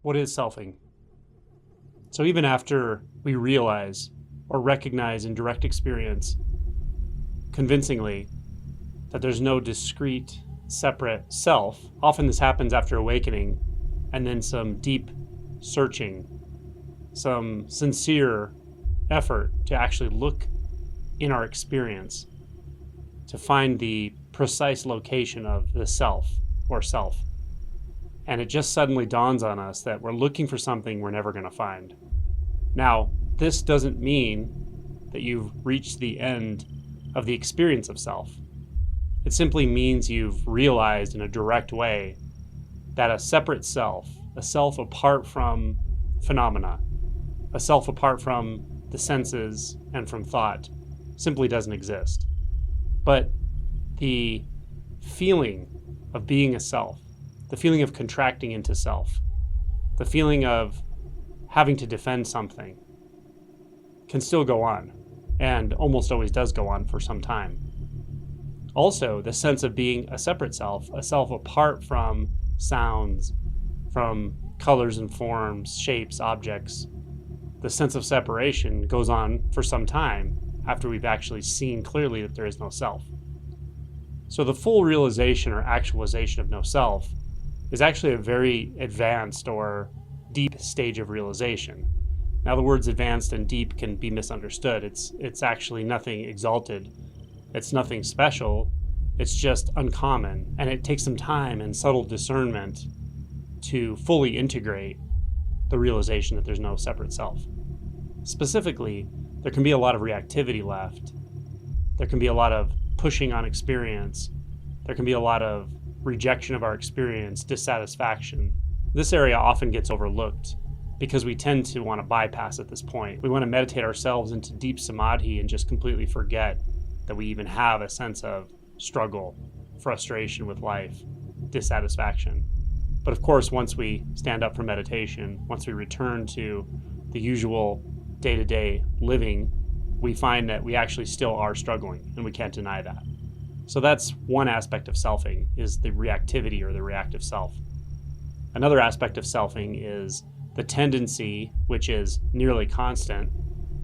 What is selfing? So even after we realize or recognize in direct experience convincingly that there's no discrete, separate self, often this happens after awakening and then some deep searching, some sincere effort to actually look in our experience to find the precise location of the self or self. And it just suddenly dawns on us that we're looking for something we're never going to find. Now, this doesn't mean that you've reached the end of the experience of self. It simply means you've realized in a direct way that a separate self, a self apart from phenomena, a self apart from the senses and from thought, simply doesn't exist. But the feeling of being a self, the feeling of contracting into self, the feeling of having to defend something can still go on, and almost always does go on for some time. Also, the sense of being a separate self, a self apart from sounds, from colors and forms, shapes, objects, the sense of separation goes on for some time after we've actually seen clearly that there is no self. So the full realization or actualization of no self is actually a very advanced or deep stage of realization. Now, the words advanced and deep can be misunderstood. It's actually nothing exalted. It's nothing special. It's just uncommon. And it takes some time and subtle discernment to fully integrate the realization that there's no separate self. Specifically, there can be a lot of reactivity left. There can be a lot of pushing on experience. There can be a lot of rejection of our experience, dissatisfaction. This area often gets overlooked because we tend to want to bypass at this point. We want to meditate ourselves into deep samadhi and just completely forget that we even have a sense of struggle, frustration with life, dissatisfaction. But of course, once we stand up for meditation, once we return to the usual day-to-day living, we find that we actually still are struggling, and we can't deny that. So that's one aspect of selfing, is the reactivity or the reactive self. Another aspect of selfing is the tendency, which is nearly constant,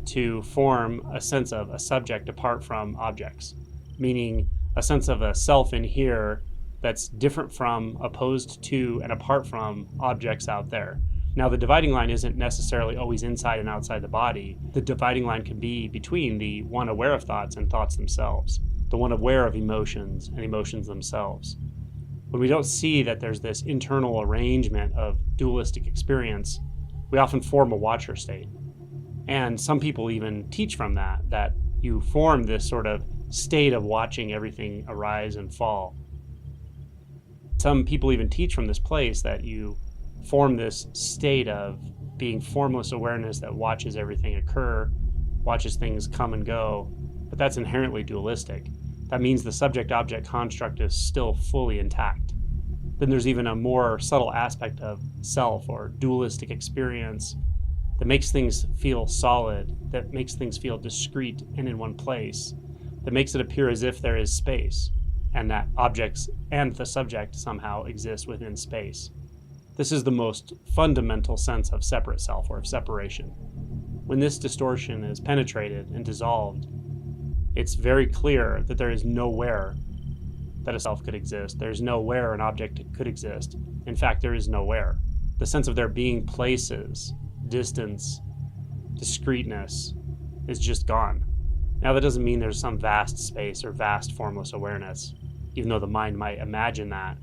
to form a sense of a subject apart from objects, meaning a sense of a self in here that's different from, opposed to, and apart from objects out there. Now, the dividing line isn't necessarily always inside and outside the body. The dividing line can be between the one aware of thoughts and thoughts themselves, the one aware of emotions and emotions themselves. When we don't see that there's this internal arrangement of dualistic experience, we often form a watcher state. And some people even teach from that you form this sort of state of watching everything arise and fall. Some people even teach from this place that you form this state of being formless awareness that watches everything occur, watches things come and go, but that's inherently dualistic. That means the subject-object construct is still fully intact. Then there's even a more subtle aspect of self or dualistic experience that makes things feel solid, that makes things feel discrete and in one place, that makes it appear as if there is space, and that objects and the subject somehow exist within space. This is the most fundamental sense of separate self or of separation. When this distortion is penetrated and dissolved, it's very clear that there is nowhere that a self could exist. There's nowhere an object could exist. In fact, there is nowhere. The sense of there being places, distance, discreteness is just gone. Now, that doesn't mean there's some vast space or vast formless awareness, even though the mind might imagine that.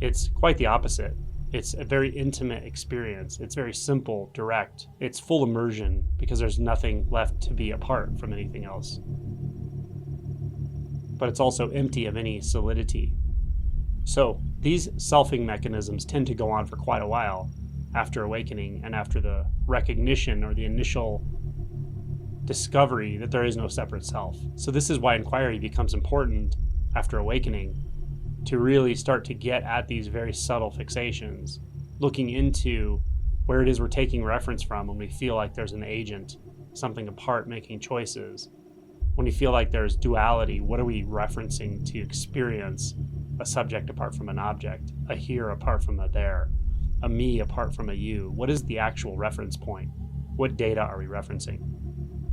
It's quite the opposite. It's a very intimate experience. It's very simple, direct. It's full immersion because there's nothing left to be apart from anything else. But it's also empty of any solidity. So these selfing mechanisms tend to go on for quite a while after awakening and after the recognition or the initial discovery that there is no separate self. So this is why inquiry becomes important after awakening, to really start to get at these very subtle fixations, looking into where it is we're taking reference from when we feel like there's an agent, something apart making choices. When we feel like there's duality, what are we referencing to experience a subject apart from an object, a here apart from a there, a me apart from a you? What is the actual reference point? What data are we referencing?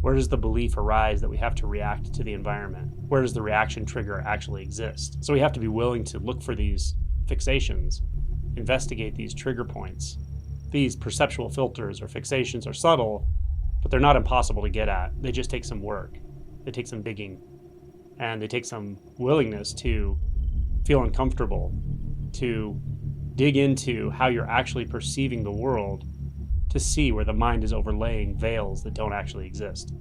Where does the belief arise that we have to react to the environment? Where does the reaction trigger actually exist? So we have to be willing to look for these fixations, investigate these trigger points. These perceptual filters or fixations are subtle, but they're not impossible to get at. They just take some work. They take some digging, and they take some willingness to feel uncomfortable, to dig into how you're actually perceiving the world, to see where the mind is overlaying veils that don't actually exist.